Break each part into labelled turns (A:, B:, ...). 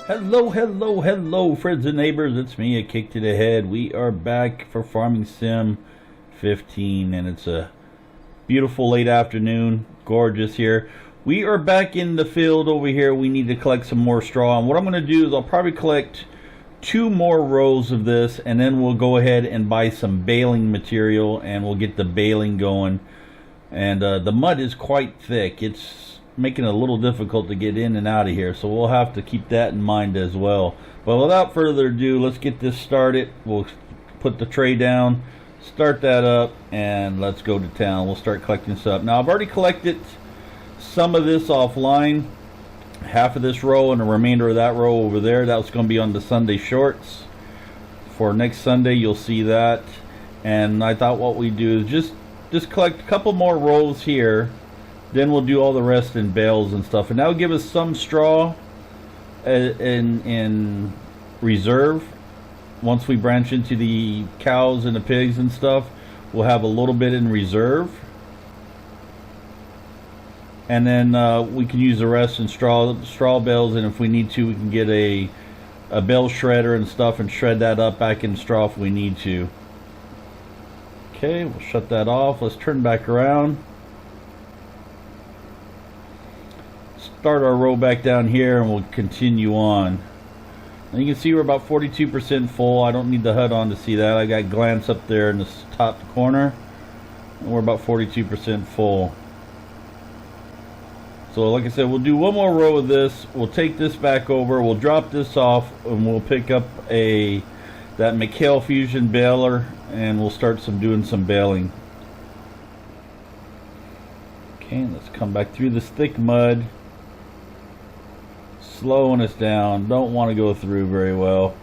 A: Hello, hello, hello, friends and neighbors. It's me, a kick to the head. We are back for Farming Sim 15, and it's a beautiful late afternoon. Gorgeous here. We are back in the field over here. We need to collect some more straw, and what I'm going to do is I'll probably collect 2 more rows of this, and then we'll go ahead and buy some baling material, and we'll get the baling going. And the mud is quite thick. It's making it a little difficult to get in and out of here, so we'll have to keep that in mind as well. But without further ado, let's get this started. We'll put the tray down, start that up, and let's go to town. We'll start collecting stuff. Now, I've already collected some of this offline, half of this row and the remainder of that row over there. That's going to be on the Sunday shorts. For next Sunday, you'll see that. And I thought what we do is just collect a couple more rows here. Then we'll do all the rest in bales and stuff, and that'll give us some straw in reserve. Once we branch into the cows and the pigs and stuff, we'll have a little bit in reserve, and then we can use the rest in straw bales. And if we need to, we can get a bale shredder and stuff and shred that up back in straw if we need to. Okay, we'll shut that off. Let's turn back around. Start our row back down here, and we'll continue on. And you can see we're about 42% full. I don't need the HUD on to see that. I got glance up there in the top corner, and we're about 42% full. So like I said, we'll do one more row of this. We'll take this back over, we'll drop this off, and we'll pick up that McHale Fusion baler, and we'll start doing some baling. Okay, let's come back through this thick mud. Slowing us down. Don't want to go through very well.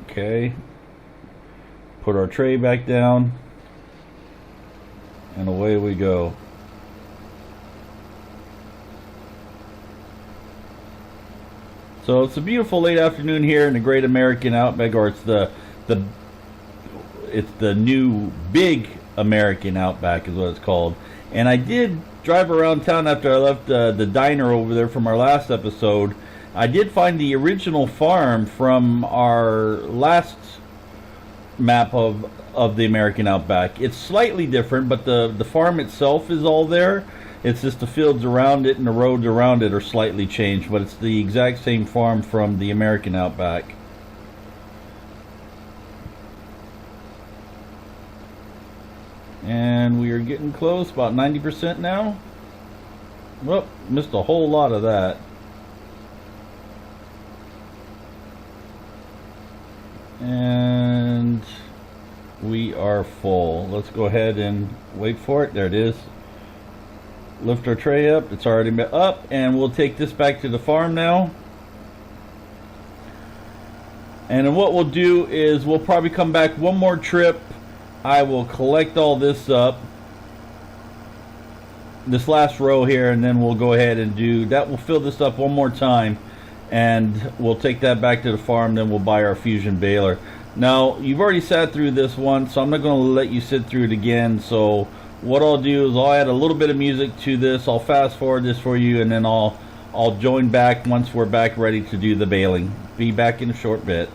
A: Okay. Put our tray back down. And away we go. So it's a beautiful late afternoon here in the Great American Outback, or it's the new Big American Outback is what it's called. And I did drive around town after I left the diner over there from our last episode. I did find the original farm from our last map of the American Outback. It's slightly different, but the farm itself is all there. It's just the fields around it and the roads around it are slightly changed, but it's the exact same farm from the American Outback. And we are getting close, about 90% now. Well, missed a whole lot of that. And we are full. Let's go ahead and wait for it. There it is. Lift our tray up. It's already up, and we'll take this back to the farm now. And then what we'll do is we'll probably come back one more trip. I will collect all this up, this last row here, and then we'll go ahead and do that. We'll fill this up one more time, and we'll take that back to the farm. Then we'll buy our fusion baler. Now, you've already sat through this one, so I'm not going to let you sit through it again. So what I'll do is I'll add a little bit of music to this. I'll fast forward this for you, and then I'll join back once we're back ready to do the baling. Be back in a short bit.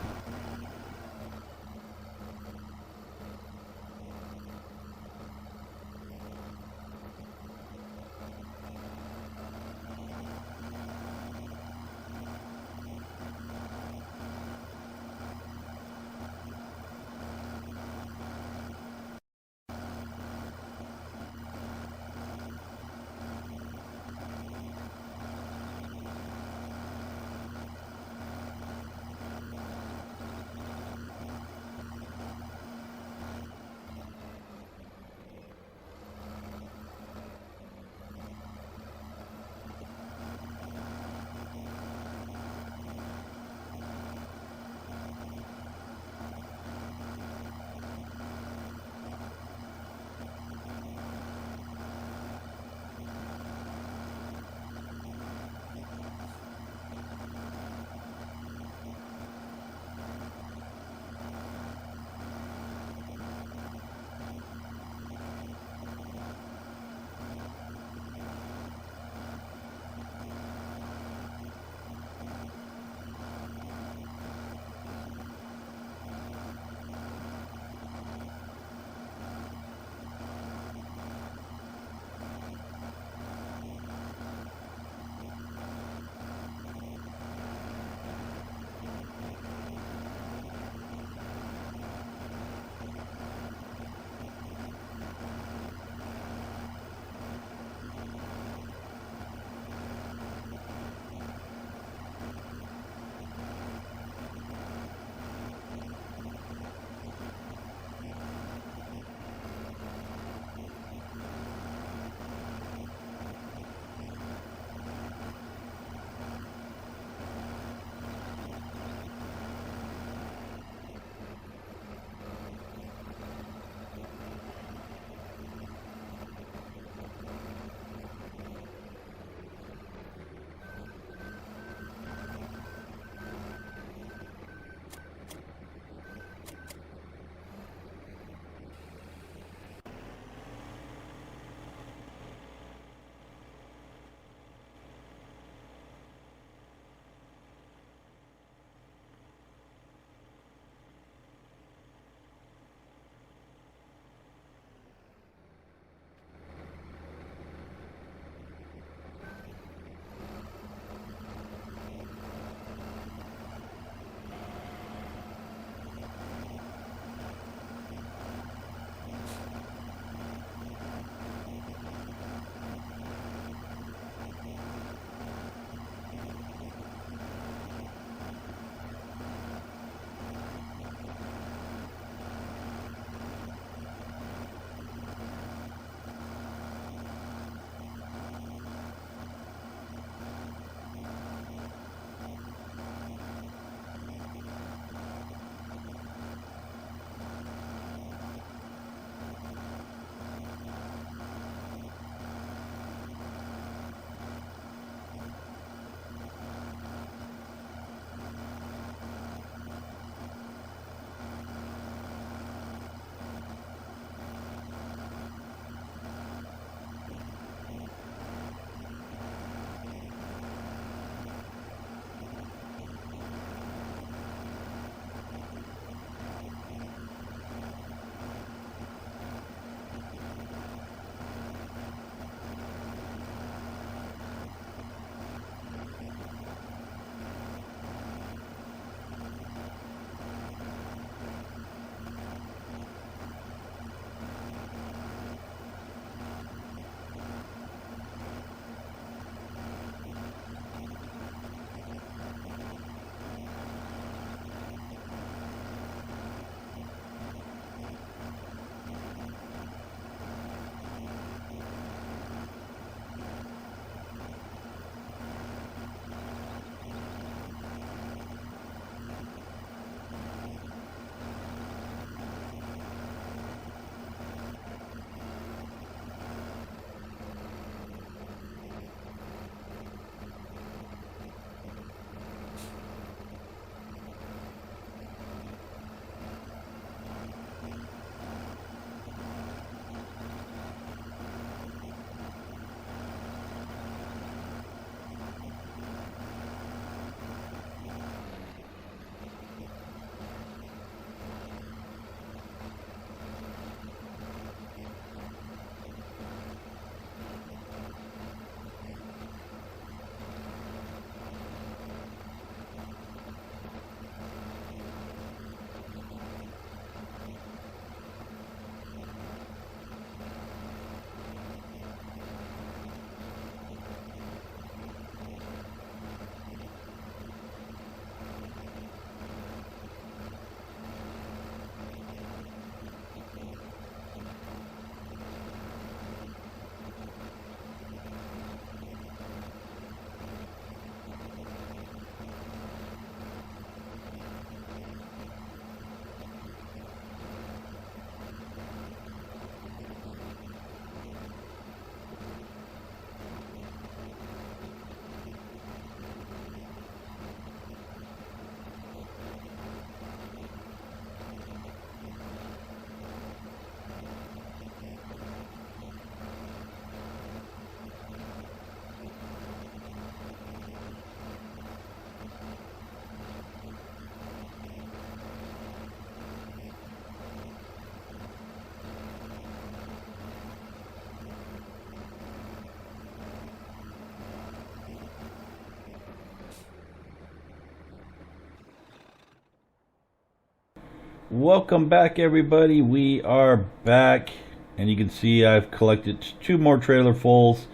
A: Welcome back, everybody. We are back, and you can see I've collected 2 more trailer fulls,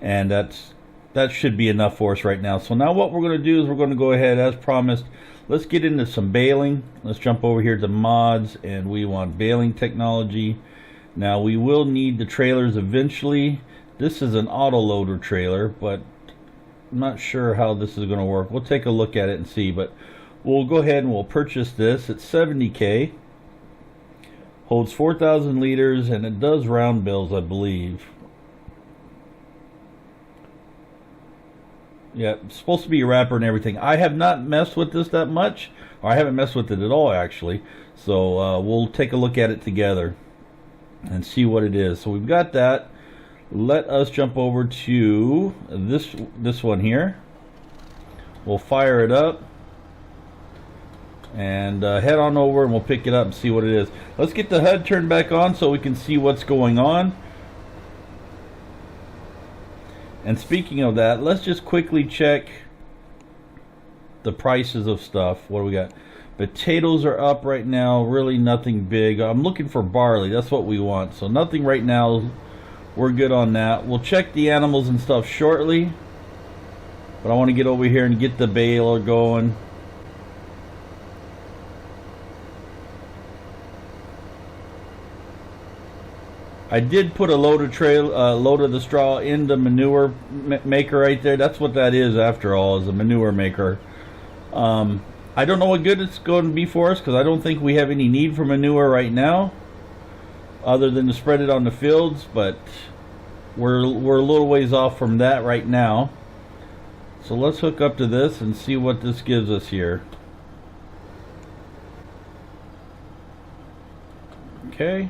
A: and that should be enough for us right now. So now what we're going to do is we're going to go ahead, as promised, let's get into some baling. Let's jump over here to mods, and we want baling technology. Now we will need the trailers eventually. This is an auto loader trailer, but I'm not sure how this is going to work. We'll take a look at it and see, but we'll go ahead and we'll purchase this. It's 70K, holds 4,000 liters, and it does round bills, I believe. Yeah, it's supposed to be a wrapper and everything. I have not messed with this that much, or I haven't messed with it at all, actually. So we'll take a look at it together and see what it is. So we've got that. Let us jump over to this one here. We'll fire it up and head on over, and we'll pick it up and see what it is. Let's get the HUD turned back on so we can see what's going on. And speaking of that, let's just quickly check the prices of stuff. What do we got? Potatoes are up right now, really nothing big. I'm looking for barley, that's what we want. So nothing right now, we're good on that. We'll check the animals and stuff shortly, but I want to get over here and get the baler going. I did put a load of the straw in the manure maker right there. That's what that is, after all, is a manure maker. I don't know what good it's going to be for us, because I don't think we have any need for manure right now, other than to spread it on the fields. But we're a little ways off from that right now. So let's hook up to this and see what this gives us here. Okay.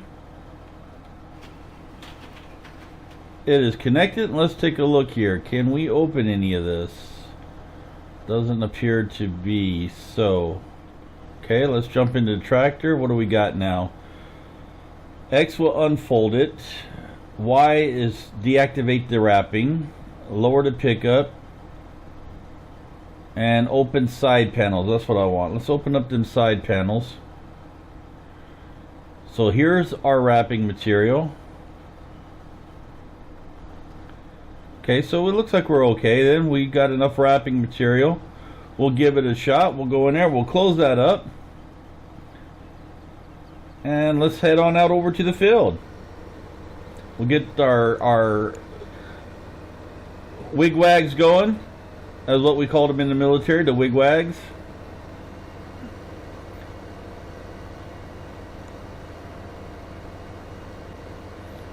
A: It is connected. Let's take a look here. Can we open any of this? Doesn't appear to be so. Okay, let's jump into the tractor. What do we got now? X will unfold it. Y is deactivate the wrapping. Lower the pickup. And open side panels. That's what I want. Let's open up them side panels. So here's our wrapping material. Okay, so it looks like we're okay. Then we got enough wrapping material. We'll give it a shot. We'll go in there. We'll close that up. And let's head on out over to the field. We'll get our wigwags going. That's what we called them in the military, the wigwags.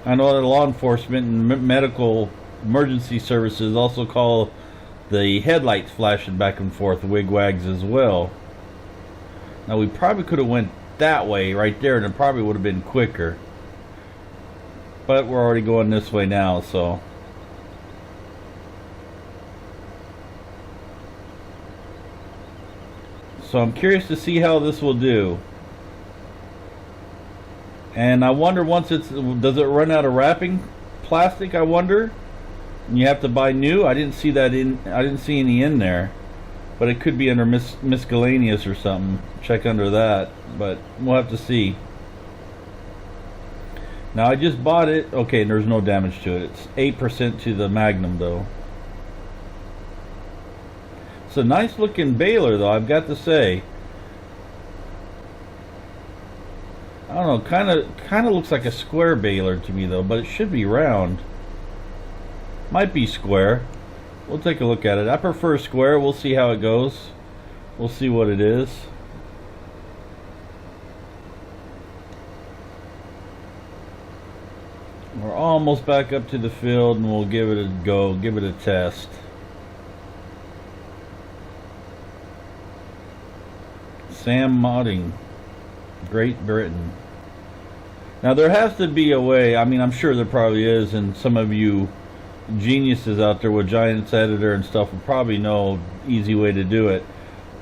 A: I know that law enforcement and medical emergency services also call the headlights flashing back and forth wigwags as well. Now we probably could have went that way right there, and it probably would have been quicker, but we're already going this way now. So I'm curious to see how this will do. And I wonder, does it run out of wrapping plastic, I wonder? You have to buy new. I didn't see any in there, but it could be under miscellaneous or something. Check under that, but we'll have to see. Now I just bought it. Okay, and there's no damage to it. It's 8% to the Magnum though. It's a nice looking baler though, I've got to say. I don't know, kind of looks like a square baler to me though, but it should be round. Might be square. We'll take a look at it. I prefer square. We'll see how it goes. We'll see what it is. We're almost back up to the field, and we'll give it a go, give it a test. Sam Modding, Great Britain. Now there has to be a way. I mean, I'm sure there probably is, and some of you geniuses out there with Giants Editor and stuff will probably know easy way to do it.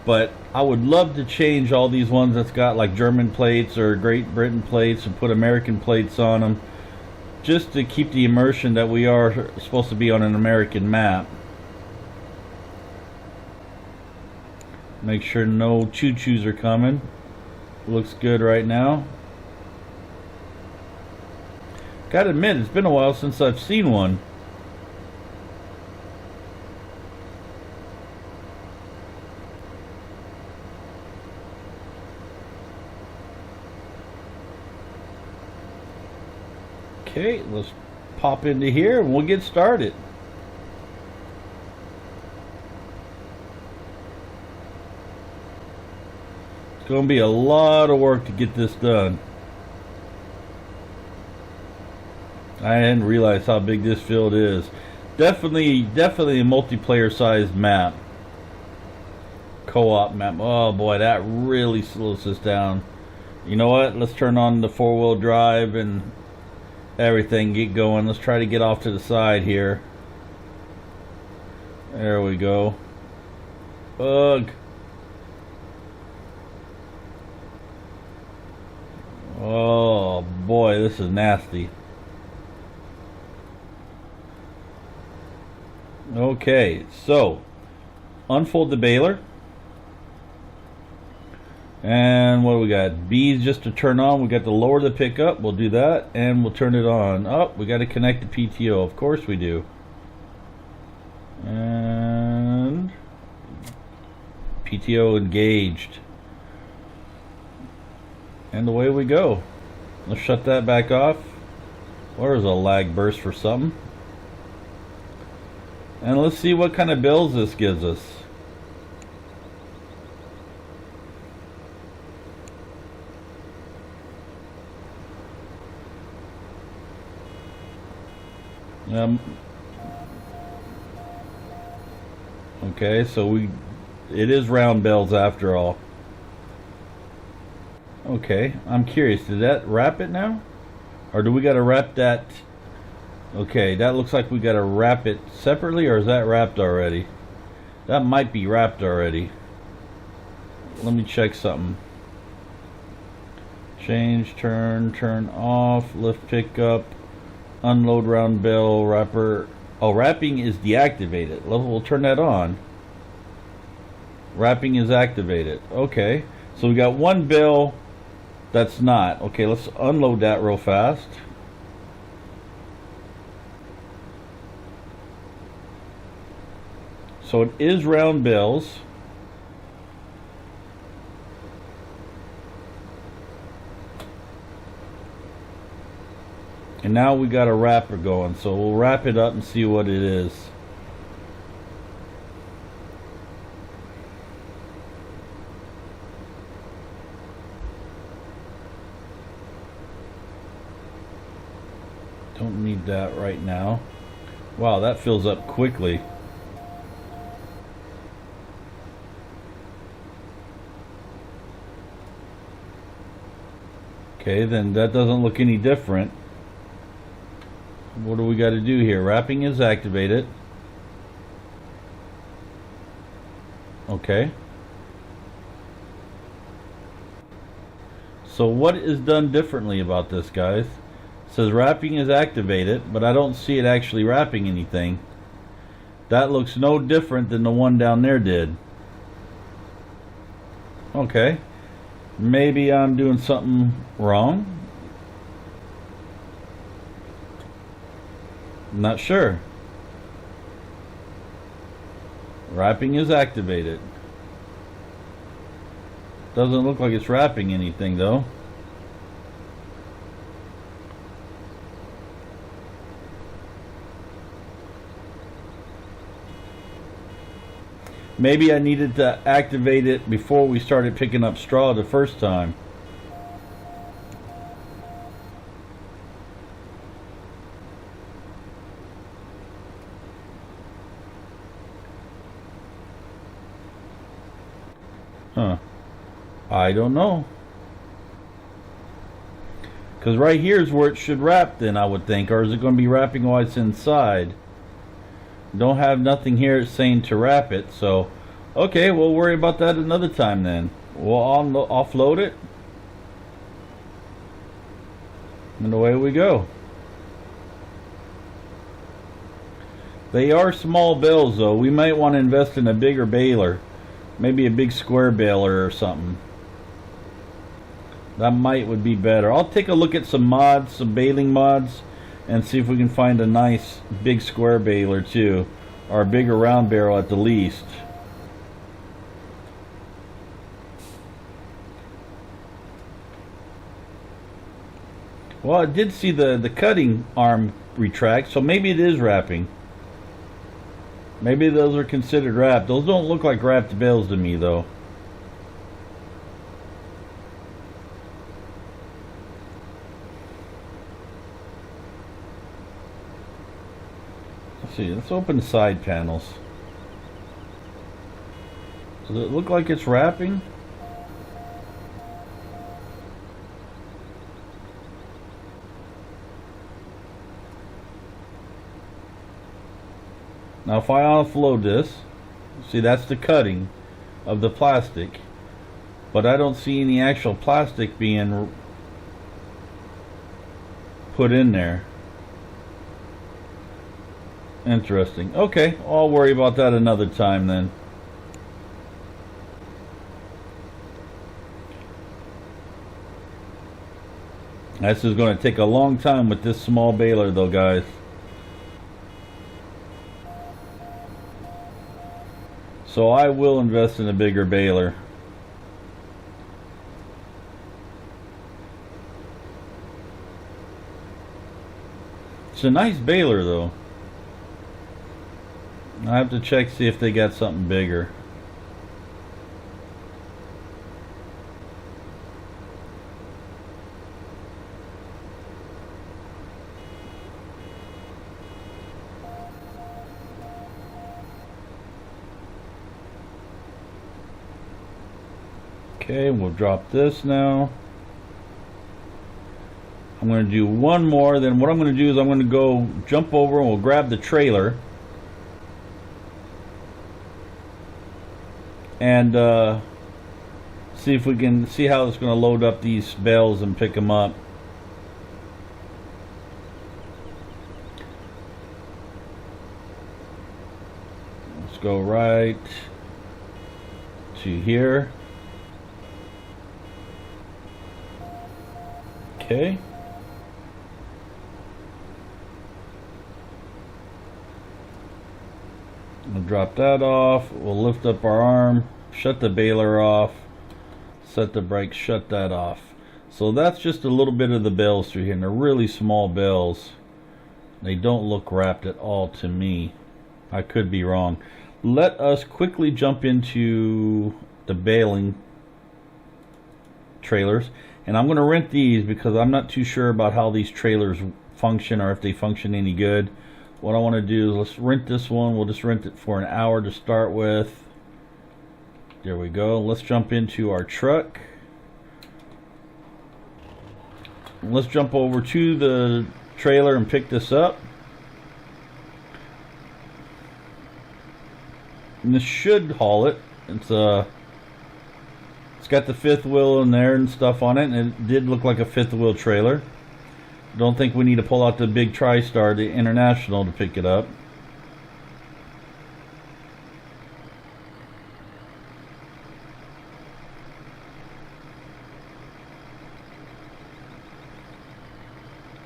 A: But I would love to change all these ones that's got like German plates or Great Britain plates and put American plates on them, just to keep the immersion that we are supposed to be on an American map. Make sure no choo-choos are coming. Looks good right now. Gotta admit, it's been a while since I've seen one. Okay, let's pop into here and we'll get started. It's going to be a lot of work to get this done. I didn't realize how big this field is. Definitely a multiplayer sized map. Co-op map. Oh boy, that really slows this down. You know what? Let's turn on the 4-wheel drive and everything, get going. Let's try to get off to the side here. There we go. Ugh. Oh boy, this is nasty. Okay, so unfold the baler. And what do we got? B's just to turn on. We got to lower the pickup. We'll do that and we'll turn it on. Oh, we got to connect the PTO. Of course we do. And PTO engaged. And away we go. Let's shut that back off. There's a lag burst for something. And let's see what kind of bills this gives us. Okay, so it is round bells after all. Okay, I'm curious, did that wrap it now? Or do we gotta wrap that? Okay, that looks like we gotta wrap it separately, or is that wrapped already? That might be wrapped already. Let me check something. Change, turn off, lift pickup, unload round bell, wrapper. Oh, wrapping is deactivated. We'll turn that on. Wrapping is activated. Okay, so we got one bill that's not. Okay, let's unload that real fast. So it is round bills. And now we got a wrapper going, so we'll wrap it up and see what it is. Don't need that right now. Wow, that fills up quickly. Okay, then that doesn't look any different. What do we got to do here? Wrapping is activated. Okay. So what is done differently about this, guys? It says wrapping is activated, but I don't see it actually wrapping anything. That looks no different than the one down there did. Okay. Maybe I'm doing something wrong. Not sure. Wrapping is activated. Doesn't look like it's wrapping anything though. Maybe I needed to activate it before we started picking up straw the first time. Huh. I don't know. Because right here is where it should wrap then, I would think. Or is it going to be wrapping while it's inside? Don't have nothing here saying to wrap it. So, okay, we'll worry about that another time then. We'll offload it. And away we go. They are small bales though. We might want to invest in a bigger baler. Maybe a big square baler or something. That would be better. I'll take a look at some mods, some baling mods, and see if we can find a nice big square baler too, or a bigger round barrel at the least. Well, I did see the cutting arm retract, so maybe it is wrapping. Maybe those are considered wrapped. Those don't look like wrapped bales to me, though. Let's see. Let's open the side panels. Does it look like it's wrapping? Now if I offload this, see that's the cutting of the plastic, but I don't see any actual plastic being put in there. Interesting. Okay, I'll worry about that another time then. This is going to take a long time with this small baler though, guys. So I will invest in a bigger baler. It's a nice baler though. I have to check, see if they got something bigger. Okay, we'll drop this now. I'm going to do one more. Then what I'm going to do is I'm going to go jump over and we'll grab the trailer. And see if we can see how it's going to load up these bales and pick them up. Let's go right to here. Okay. We'll drop that off. We'll lift up our arm, shut the baler off, set the brakes, shut that off. So that's just a little bit of the bales through here, and they're really small bales. They don't look wrapped at all to me. I could be wrong. Let us quickly jump into the baling trailers. And I'm going to rent these because I'm not too sure about how these trailers function or if they function any good. What I want to do is let's rent this one. We'll just rent it for an hour to start with. There we go. Let's jump into our truck. Let's jump over to the trailer and pick this up. And this should haul it. It's got the fifth wheel in there and stuff on it, and it did look like a fifth wheel trailer. Don't think we need to pull out the big TriStar, the International, to pick it up.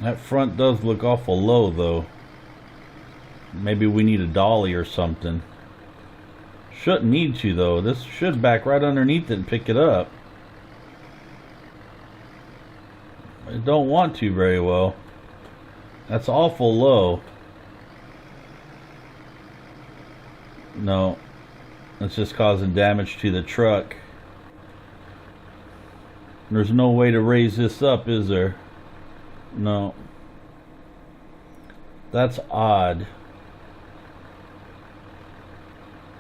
A: That front does look awful low though. Maybe we need a dolly or something. Shouldn't need to though. This should back right underneath it and pick it up. I don't want to very well. That's awful low. No. That's just causing damage to the truck. There's no way to raise this up, is there? No. That's odd.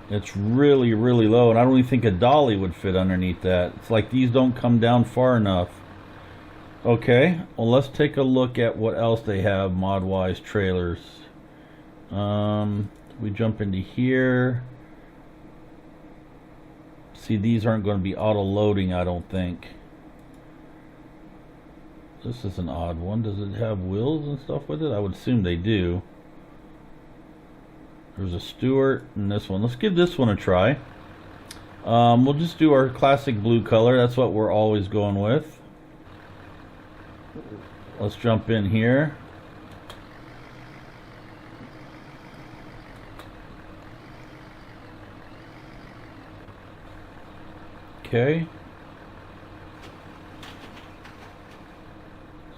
A: It's really, really low, and I don't even think a dolly would fit underneath that. It's like these don't come down far enough. Okay, well let's take a look at what else they have mod-wise trailers. We jump into here. See, these aren't going to be auto-loading, I don't think. This is an odd one. Does it have wheels and stuff with it? I would assume they do. There's a Stewart and this one. Let's give this one a try. We'll just do our classic blue color. That's what we're always going with. Let's jump in here. Okay.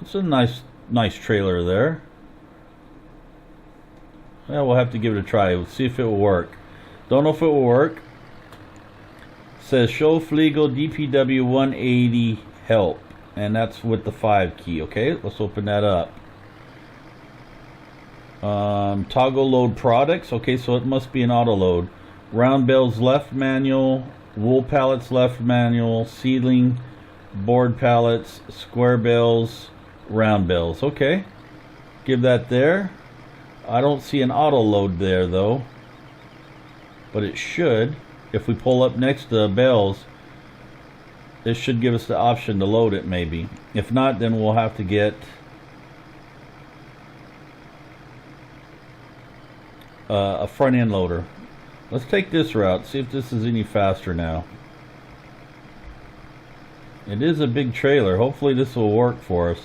A: It's a nice trailer there. Yeah, we'll have to give it a try. We'll see if it will work. Don't know if it will work. It says show Fliegel DPW 180 help. And that's with the 5 key. Okay, let's open that up. Toggle load products. Okay, so it must be an auto load. Round bales left manual. Wool pallets left manual. Seedling board pallets. Square bales. Round bales. Okay, give that there. I don't see an auto load there though, but it should. If we pull up next to the bales, this should give us the option to load it maybe. If not, then we'll have to get a front end loader. Let's take this route, see if this is any faster now. It is a big trailer. Hopefully this will work for us.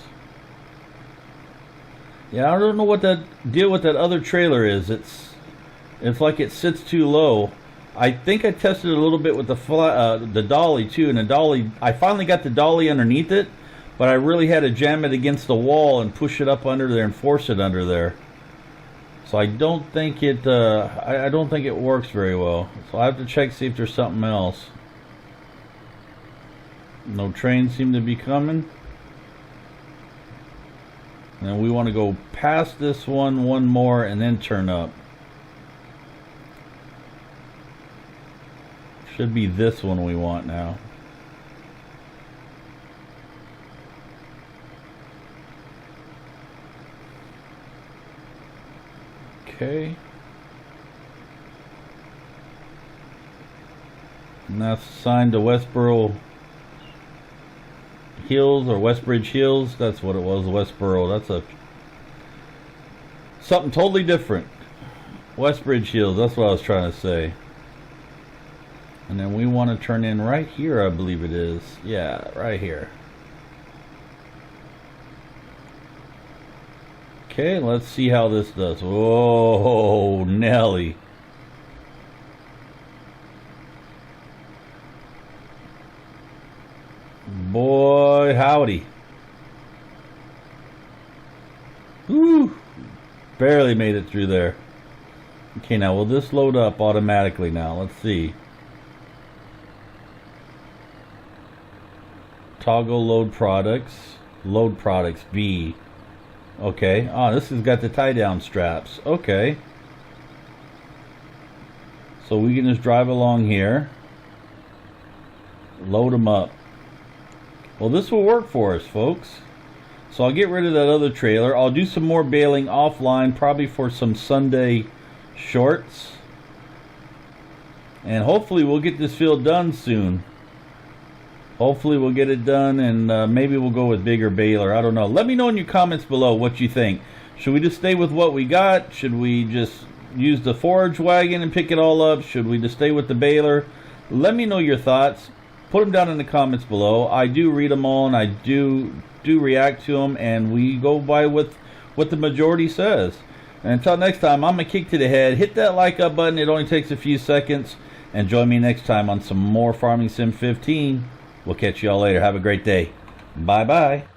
A: Yeah, I don't know what that deal with that other trailer is. It's like it sits too low. I think I tested a little bit with the dolly too, and the dolly, I finally got the dolly underneath it, but I really had to jam it against the wall and push it up under there and force it under there. So I don't think it I don't think it works very well. So I have to check, see if there's something else. No trains seem to be coming. And we want to go past this one more and then turn up. Should be this one we want now. Okay. And that's assigned to Westboro Hills or Westbridge Hills. That's what it was, Westboro. That's something totally different. Westbridge Hills, that's what I was trying to say. And then we want to turn in right here, I believe it is. Yeah, right here. Okay, let's see how this does. Whoa, Nelly. Boy, howdy. Woo! Barely made it through there. Okay, now will this load up automatically now? Let's see. Toggle load products. Load products B. Okay. Oh, this has got the tie down straps. Okay. So we can just drive along here. Load them up. Well, this will work for us, folks. So I'll get rid of that other trailer. I'll do some more baling offline, probably for some Sunday shorts. And hopefully we'll get this field done soon. Hopefully we'll get it done, and maybe we'll go with bigger baler. I don't know. Let me know in your comments below what you think. Should we just stay with what we got? Should we just use the forage wagon and pick it all up? Should we just stay with the baler? Let me know your thoughts. Put them down in the comments below. I do read them all, and I do react to them, and we go by what the majority says. And until next time, I'm a kick to the head. Hit that like up button. It only takes a few seconds. And join me next time on some more Farming Sim 15. We'll catch you all later. Have a great day. Bye-bye.